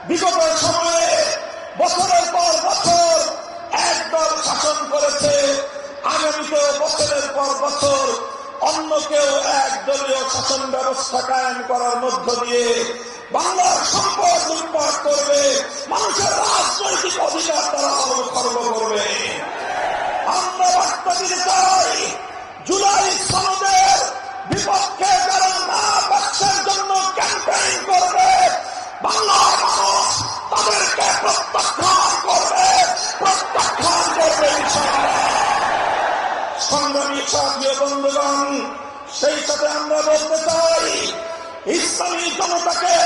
বিগত সময়ে বছরের পর বছর একদল শাসন করেছে, আগামীতে বছরের পর বছর অন্য কেউ একদলীয় শাসন ব্যবস্থা কায়েম করার মধ্য দিয়ে বাংলার সম্পদ লুটপাট করবে, মানুষের রাজনৈতিক অধিকার তারা খর্ব করবে। আমরা বার্তা দিতে চাই, জুলাই সনদের বিপক্ষে যারা না পক্ষের জন্য ক্যাম্পেইন করবে, বাংলার মানুষ তাদেরকে প্রত্যাখ্যান করবে। সংগ্রামী সাথী বন্ধুগণ, সেই সাথে আমরা বলতে চাই, ইসলামী জনতাকে,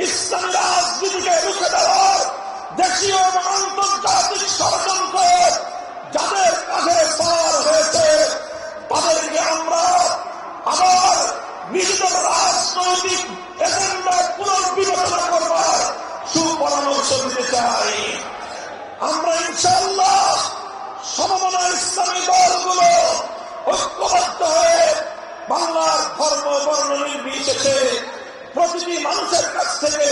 ইসলামী রাজনীতিকে রুখে দেওয়ার দেশীয় এবং আন্তর্জাতিক ষড়যন্ত্র যাদের কাঁধে পার হয়েছে, তাদেরকে আমরা আবার নিজেদের রাজনৈতিক এজেন্ডা পুনর্বিবেচনা করবার সুপরামর্শ দিতে চাই। আমরা ইনশাআল্লাহ সমমনা ইসলামী দলগুলো ঐক্যবদ্ধ হয়ে বাংলার ধর্ম বর্ণ নির্বিশেষে প্রতিটি মানুষের কাছ থেকে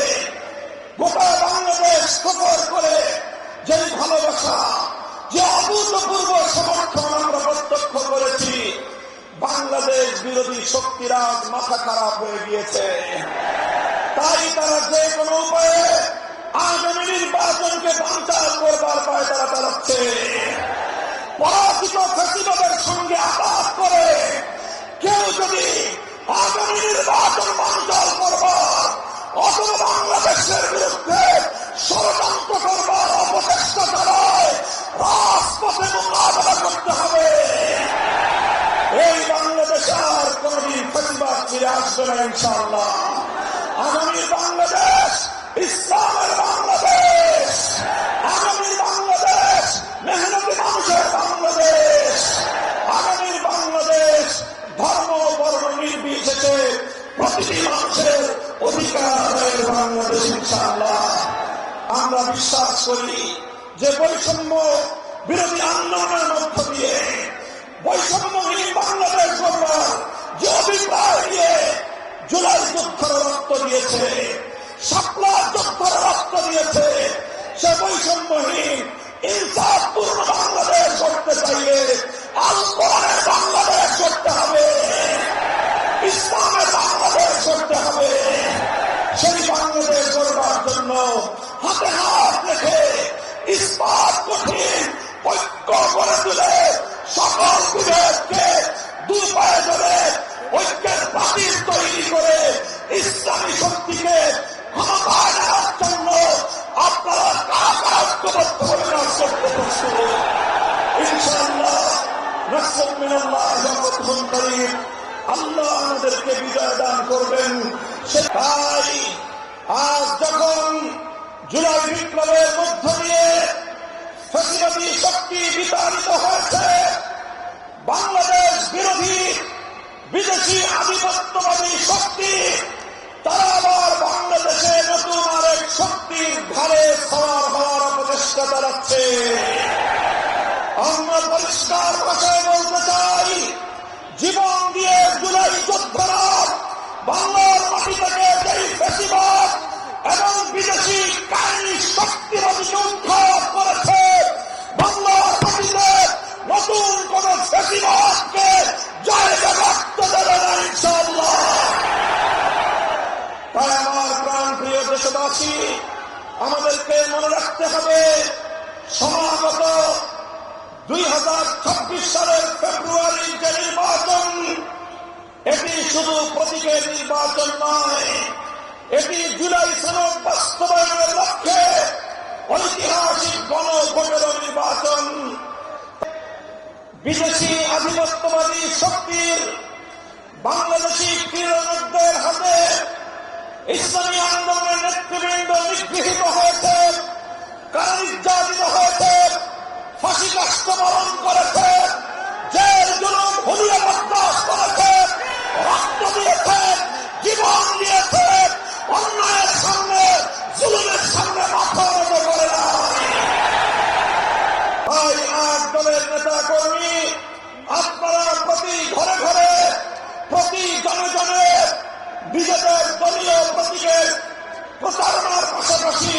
গোটা বাংলাদেশ সফর করে যে ভালোবাসা, যে অভূতপূর্ব সমর্থন আমরা প্রত্যক্ষ করেছি, বাংলাদেশ বিরোধী শক্তিরা মাথা খারাপ হয়ে গিয়েছে। তাই তারা যে কোনো উপায়ে আগামী নির্বাচনকে বানচাল করবার পায় তারা চালাচ্ছে। পরাজিত ফ্যাসিবাদের সঙ্গে আঘাত করে কেউ যদি আগামী নির্বাচন বানচাল করবার অথবা বাংলাদেশের বিরুদ্ধে ষড়যন্ত্র করবার অপচেষ্টা চালায়, রাজপথে মোকাবেলা করতে হবে। এই বাংলাদেশ আর কোনদিন ফ্যাসিবাদ ফিরে আসবে না ইনশাআল্লাহ। আগামীর বাংলাদেশ ইসলামের বাংলাদেশ, আগামীর বাংলাদেশ মেহনতি মানুষের বাংলাদেশ, আগামীর বাংলাদেশ ধর্ম বর্ণ নির্বিশেষে প্রতিটি মানুষের অধিকারের বাংলাদেশ ইনশাআল্লাহ। আমরা বিশ্বাস করি যে বৈষম্য বিরোধী আন্দোলনের মধ্য দিয়ে বৈষম্যহীন বাংলাদেশ গড়বার যে অভিপ্রায় দিয়ে জুলাই যুদ্ধের রক্ত দিয়েছে, শাপলা যুদ্ধের রক্ত দিয়েছে, সে বৈষম্যহীন ইনসাফপূর্ণ বাংলাদেশ করতে চাইলে আল কোরআনের বাংলাদেশ করতে হবে, ইসলামের বাংলাদেশ করতে হবে। সেই বাংলাদেশ গড়বার জন্য হাতে হাত রেখে ইস্পাত কঠিন ঐক্য করে তুলে সকল বিভেদকে দু পায়ে ধরে ঐক্যের প্রাচীর তৈরি করে ইসলামী শক্তিকে ক্ষমতায় নেওয়ার জন্য আপনারা কারা কারা ঐক্যবদ্ধ করে কাজ করতে প্রস্তুত। ইনশাআল্লাহ নাসরুম মিনাল্লাহি ওয়া ফাতহুন করিম। আল্লাহ আমাদেরকে বিজয় দান করবেন। তাই আজ যখন জুলাই বিপ্লবের মধ্য দিয়ে ফ্যাসিবাদী শক্তি বিতাড়িত হয়েছে, বাংলাদেশ বিরোধী বিদেশি আধিপত্যবাদী শক্তি তারা আবার বাংলাদেশে নতুন আরেক শক্তির ঘাড়ে সওয়ার হওয়ার প্রচেষ্টা চালাচ্ছে। আমরা পরিষ্কার ভাষায় বলতে চাই, জীবন দিয়ে জুলাই যোদ্ধারা বাংলার মাটি থেকে যেই ফ্যাসিবাদ এবং বিদেশি কাহিনী শক্তিবাদীকে উদ্ধার করেছে, বাংলার মাটিতে নতুন কোন ফ্যাসিবাদকে জায়গা রাখতে দেবে না ইনশাআল্লাহ। তাই আমার প্রাণ প্রিয় দেশবাসী, আমাদেরকে মনে রাখতে হবে, সমাগত 2026 সালের ফেব্রুয়ারির যে নির্বাচন, এটি শুধু প্রতীকের নির্বাচন নয়, এটি জুলাই সনদ বাস্তবায়নের লক্ষ্যে ঐতিহাসিক গণভোটের নির্বাচন। বিদেশি আধিপত্যবাদী শক্তির বাংলাদেশি ক্রীড়াবিদদের হাতে ইসলামী আন্দোলনের নেতৃবৃন্দ নিগৃহীত হয়েছে, কারানির্যাতিত হয়েছে, ফাঁসি কাষ্ট বরণ করেছে, জেল জুলুম হুলিয়া বরদাস্ত করেছে, রক্ত দিয়েছে, জীবন দিয়েছে, অন্যায়ের সামনে জুলুমের সামনে মাথা নত করে না। তাই আজ দলের নেতা কর্মী আপনারা প্রতি ঘরে ঘরে, প্রতি জনে জনে নিজেদের দলীয় প্রতীকের প্রচারণার পাশাপাশি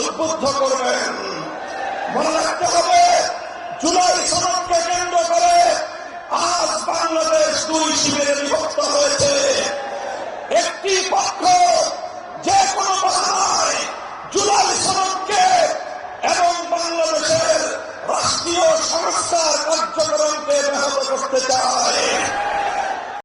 উদ্বুদ্ধ করবেন। মনে রাখতে হবে, জুলাই সনদকে কেন্দ্র করে আজ বাংলাদেশ দুই শিবিরে বিভক্ত হয়েছে। একটি পক্ষ